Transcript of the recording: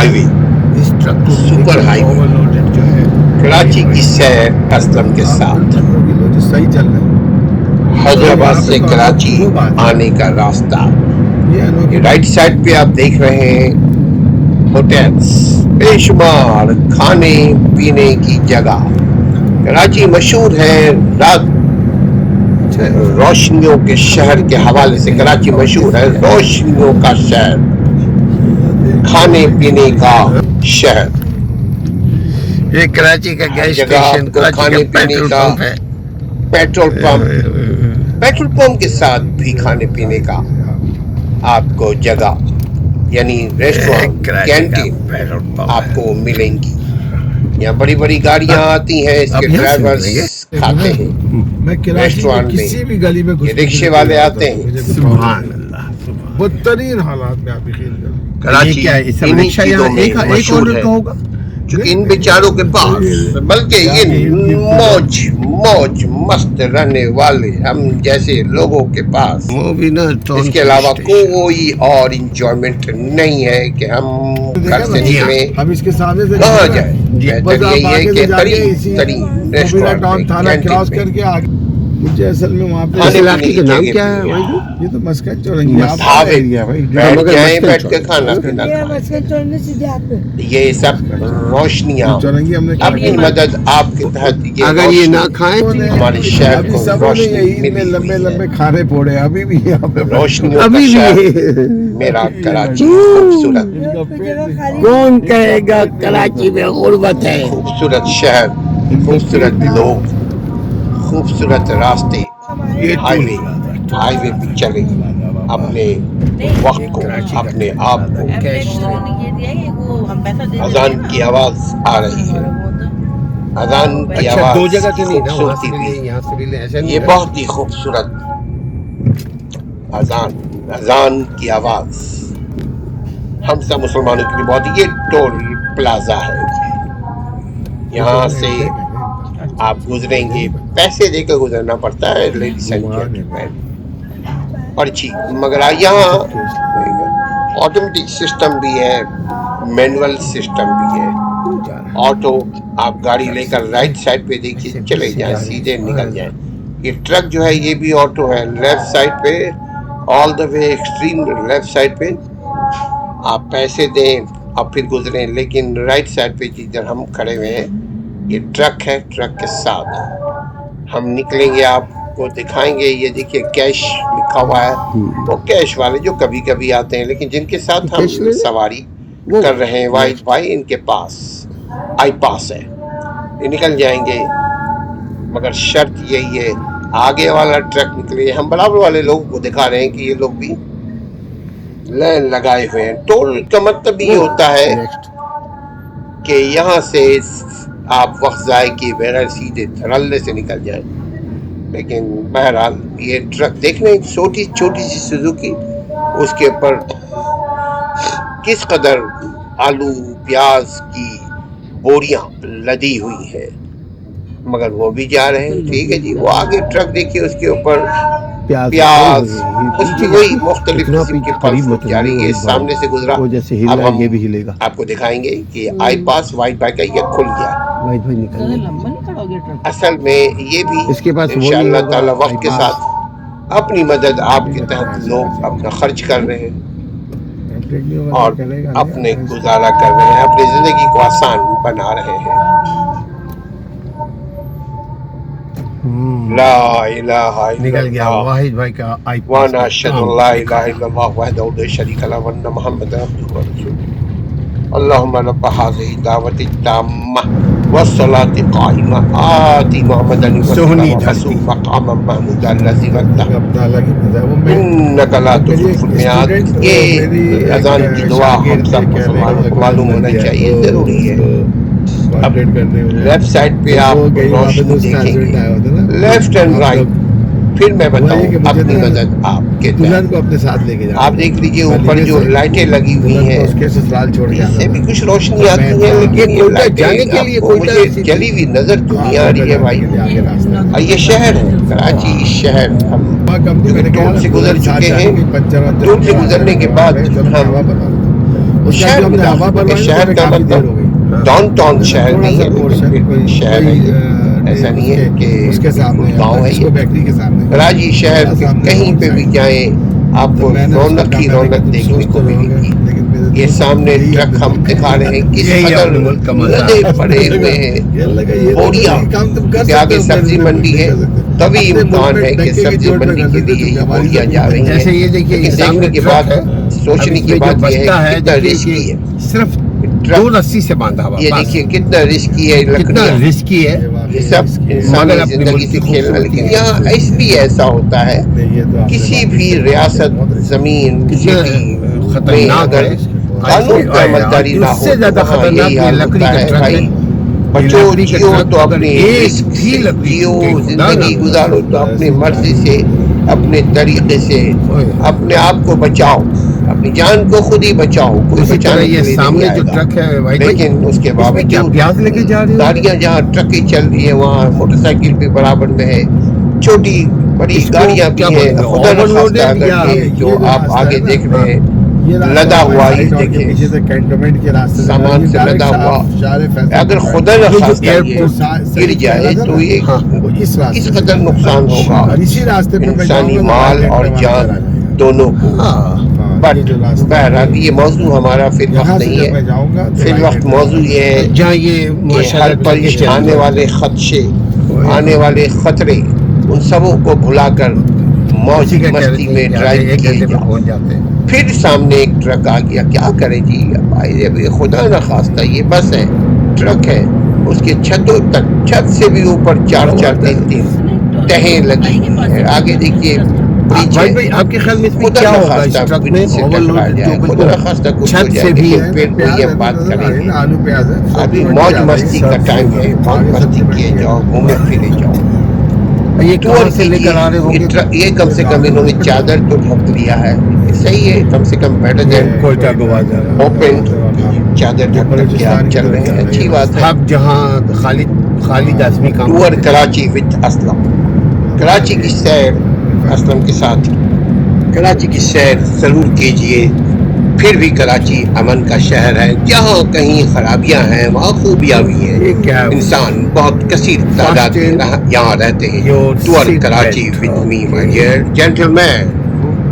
High وے super high وے کراچی کی سیر اسلم کے ساتھ صحیح چل رہا ہے. حیدرآباد سے کراچی آنے کا راستہ. رائٹ سائڈ پہ آپ دیکھ رہے ہیں ہوٹلز، بے شمار کھانے پینے کی جگہ. کراچی مشہور ہے رات روشنیوں کے شہر کے حوالے سے. کراچی مشہور ہے روشنیوں کا شہر، کھانے پینے کا شہر. یہ کراچی کا گیس اسٹیشن، کراچی کا پیٹرول پمپ ہے. پیٹرول پمپ کے ساتھ بھی کھانے پینے کا آپ کو جگہ یعنی ریسٹورانٹ، کینٹین آپ کو ملیں گی. یہاں بڑی بڑی گاڑیاں آتی ہیں، اس کے ڈرائیورز کھاتے ہیں ریسٹورانٹ میں. یہ رکشے والے آتے ہیں. سبحان اللہ، بدترین حالات میں آپ یقین کریں. کراچی انہی چیزوں میں مشہور ہے چونکہ ان بیچاروں کے پاس بلکہ یہ موج مست رہنے والے ہم جیسے لوگوں کے پاس اس کے علاوہ کوئی اور انجوائمنٹ نہیں ہے کہ ہم گھر سے نکلیں کہاں جائیں. بہتر یہی ہے کہ قریب ترین ریسٹورانٹ کینٹین میں. مجھے اصل میں وہاں پہ اس علاقے کا نام کیا ہے؟ یہ تو مسکن چورنگی بیٹھ جائیں، بیٹھ کے کھانا پینا کھائیں. یہ سب روشنیاں اپنی مدد آپ کے تحت اگر یہ نہ کھائیں ہمارے شہر کو روشنی ملی لمبے ہوئی لمبے ہے. کھانے پوڑے ابھی بھی یہاں پہ روشنیوں کا شہر میرا کراچی خوبصورت کون کہے گا کراچی میں غربت ہے. خوبصورت شہر، خوبصورت لوگ، خوبصورت راستے. ہائی وے پہ چلیں، اپنے وقت کو، اپنے آپ کو. اذان کی آواز آ رہی ہے، اذان کی آواز خوبصورتی بھی. یہ بہت ہی خوبصورت اذان کی آواز ہم سب مسلمانوں کے لیے بہت. یہ ٹول پلازا ہے، یہاں سے آپ گزریں گے، پیسے دے کے گزرنا پڑتا ہے لیڈیز اینڈ جینٹلمین، پرچی. مگر یہاں آٹومیٹک سسٹم بھی ہے، مینول سسٹم بھی ہے. آٹو آپ گاڑی لے کر رائٹ سائڈ پہ دیکھیے، چلے جائیں، سیدھے نکل جائیں. یہ ٹرک جو ہے یہ بھی آٹو ہے. لیفٹ سائڈ پہ آل دا وے ایکسٹریم لیفٹ سائڈ پہ آپ پیسے دیں اور پھر گزریں. لیکن رائٹ سائڈ پہ جدھر ہم کھڑے ہوئے ہیں یہ ٹرک ہے. ٹرک کے ساتھ ہم نکلیں گے، آپ کو دکھائیں گے. یہ دیکھیے کیش لکھا ہوا ہے. وہ کیش والے جو کبھی کبھی آتے ہیں، لیکن جن کے ساتھ ہم سواری کر رہے ہیں واحد بھائی، ان کے پاس آئی پاس ہے، یہ نکل جائیں گے. مگر شرط یہی ہے آگے والا ٹرک نکلے. ہم برابر والے لوگوں کو دکھا رہے ہیں کہ یہ لوگ بھی لائن لگائے ہوئے ہیں. ٹول کا مطلب یہ ہوتا ہے کہ یہاں سے آپ وقت ضائع کیے بغیر سیدھے دھڑلے سے نکل جائیں. لیکن بہرحال یہ ٹرک دیکھ لیں، چھوٹی چھوٹی سی سوزوکی، اس کے اوپر کس قدر آلو پیاز کی بوریاں لدی ہوئی ہیں. مگر وہ بھی جا رہے ہیں. ٹھیک ہے جی. وہ آگے ٹرک دیکھیے، اس کے اوپر پیاز، اس میں وہی مختلف قسم کے پھل فروٹ جا رہی ہے. سامنے سے گزرا، اب ہم آپ کو دکھائیں گے کہ آئی پاس وائٹ بائی کا یہ کھل گیا. اصل میں یہ بھی انشاءاللہ تعالی وقت کے ساتھ اپنی مدد آپ کے تحت لوگ اپنا خرچ کر رہے ہیں اور اپنے گزارا کر رہے ہیں، اپنی زندگی کو آسان بنا رہے ہیں. لا الہ الا اللہ وانا اشہد ان لا الہ الا اللہ وحدہ لا شریک لہ وان محمد عبدہ ورسولہ. اللہم رب هذه الدعوۃ التامہ والصلاۃ القائمہ آت محمدا الوسیلۃ وبعثہ مقاما محمودا الذی وعدتہ انک لا تخلف الميعاد. یہ اذان کی دعا ہم سب مسلمانوں کو معلوم ہونا چاہیے، ضروری ہے. اب لیفٹ سائڈ پہ آپ روشنی دیکھیں گے، لیفٹ اینڈ رائٹ. پھر میں بتاؤں اپنی مدد آپ کے تحت. آپ دیکھ لیجیے اوپر جو لائٹیں لگی ہوئی ہیں، اس سے بھی کچھ روشنی آتی ہے، لیکن یہ لائٹیں آپ کو مجھے جلی ہوئی نظر تو نہیں آ رہی ہے بھائی. یہ شہر ہے کراچی شہر. ہم ٹول سے گزر چکے ہیں. ٹول سے گزرنے کے بعد ہم اس کا شہر جو ہم نے ہوا مداخلت، بھروائی شہر کا کافی دیر مطلب ہو گئی. ڈاؤن ٹاؤن شہر تھوڑا نہیں سا ہے، پورشن لیکن کوئی شہر ہے یہ، ایسا نہیں ہے کہ اس کے سامنے گاؤں ہے ڈسکو یہ. بیکری کے سامنے کراچی شہر تھوڑا کے سا ہم نے کہیں road پہ بھی side. جائیں آپ تو کو میں نے اس کو رونق ہی کہا، میں نے رونق کہا تم دیکھنے کو سوچتے ملے رہو گے، گی. لیکن میرے یہ دوست سامنے یہی ٹرک اپنے ہم ملک کا دکھا رہے ہیں کس یہی قدر اپنے ملک کا مزہ لدے ہے. پڑے ہوئے ہیں. یہ لگا یہ بوریاں کام تم کر کہ سکتے آگے ہو، سبزی میرے منڈی ملک ہے، نہیں کر سکتے. تبھی اپنے ملک امکان میں ہے کہ ڈنکے کی سبزی چوٹ پہ منڈی کر کے دیتے، لیے تم یہ ہماری بوریاں زمین جا پہ رہی ہیں. جیسے یہ دیکھیے لیکن سامنے دیکھنے کے ٹرک بعد ہے، سوچنے اب کی یہ جو بات یہ ہے بچتا کہ ہے کتنا دیکھیے رسکی کہ ہے صرف ٹرک. 2 رسی سے باندھا ہوا یہ بس. دیکھیے کتنا رسکی ہے کتنا لکڑیاں، رسکی ہے. یہ سب مگر انسانی اپنے زندگی ملک سے کی کھیلنا. خوبصورتی لیکن ہے. یہاں اس بھی ایسا ہوتا ہے نہیں، یہ تو آپ نے کسی واقعی بھی صحیح بات ریاست کی، بہت رسکی. زمین کتنا سٹی میں خطرناک اگر ہے. قانون پہ عملداری نہ اس ہو سے تو زیادہ وہاں یہی خطرناک یہ حال لکڑی ہوتا کا ہے ٹرک ہے. بھائی یہ بچو لکڑی کا جیو ٹرک تو اگر اپنی ایک رسک بھی سے لکڑی جیو، ٹوٹے، خدا نہ زندگی کرے. گزارو تو اپنی مرضی سے، اپنے طریقے سے، اپنے آپ کو بچاؤ، اپنی جان کو خود ہی بچاؤ، کوئی اسی طرح بچانے یہ کے لیے نہیں سامنے جو آئے گا. ٹرک ہے بھائی، لیکن اس کے اس میں کیا باوجود پیاز لے کے جا رہے ہو؟ گاڑیاں جہاں ٹرکیں چل رہی ہیں وہاں موٹر سائیکل بھی برابر میں ہے، چھوٹی بڑی اس کو گاڑیاں کیا بھی ہیں. بولیں گے، خدا اوور نخواستہ لوڈڈ اگر یا یہ جو جو آپ راستہ آگے ہے نا، دیکھ رہے ہیں یہ راستہ لدا ہماری ہوا، سائٹ یہ اور کے دیکھیں پیچھے سے کینٹونمنٹ کے راستے سے سامان سے لدا ہوا. اگر خدا یہ جو نخواستہ یہ ایئرپورٹ گر جائے تو یہ ہاں کس قدر نقصان ہوگا اور اسی راستے پہ میں جاؤں انسانی گا تو مال رائٹ ہینڈ اور پہ ہمارا جان گھر آ جائے گا. دونوں کو. ہاں. بٹ یہ جو راستہ بہرحال یہ موضوع ہمارا فی الوقت یہاں سے نہیں جب ہے. میں جاؤں گا تو فی رائٹ الوقت ہینڈ پہ موضوع ہمارا یہ ہے جہاں یہ کہ ماشاء ہر اللہ پل ٹرکیں چل آنے رہی والے خدشے، آنے والے خطرے، ان سبوں کو بھلا کر موج اسی کا کہہ رہے مستی تھے میں کہ آدھے ڈرائیو 1 کیے گھنٹے میں جاؤ. پہنچ جاتے ہیں. پھر سامنے ایک ٹرک آ گیا، کیا کرے جی بھائی، اب یہ خدا نخواستہ یہ بس ہے، ٹرک ہے، اس کے چھتوں تک، چھت سے بھی اوپر 4 3 تہیں لگی ہوئی ہے. آگے دیکھیے برج ہے، بھائی آپ کے خیال میں اس میں خدا کیا ہوگا نخواستہ اس ٹرک میں؟ برج سے اوور ٹکرا لوڈ جائے، جو خدا بالکل نخواستہ کچھ ہو چھت جائے. سے بھی لیکن پھر وہی ہم بات کریں گے. آلو پیاز ہے، ابھی سبزی موج منڈی آ رہی مستی ہے. کا ٹائم ہے، موج آگے مستی سبزی کیے منڈی ہے. جاؤ، گھومے پھرے جاؤ. یہ ٹور کہاں سے لے کیجیے. کر آ رہے ہوں گے؟ یہ کم سے کم انہوں نے چادر تو ڈھک لیا ہے، یہ صحیح ہے، کم سے کم بیٹر دین کوئٹہ کو بازار اوپن. چادر یہ ڈھک کر کے بلوچستان آپ کی چل طرف رہے جا ہیں، رہا ہے یہ اچھی بات ہے. ہب جہاں خالد اعظمی کام ٹور کرتے تھے. کراچی وتھ اسلم، کراچی کی سیر اسلم کے ساتھ. کراچی کی سیر ضرور کیجئے. پھر بھی کراچی امن کا شہر ہے، جہاں کہیں خرابیاں ہیں وہاں خوبیاں بھی ہیں. یہ کیا انسان بہت کثیر تعداد میں فاسٹن یہاں رہتے ہیں. Your tour seat Karachi belt. with me my okay. dear gentlemen.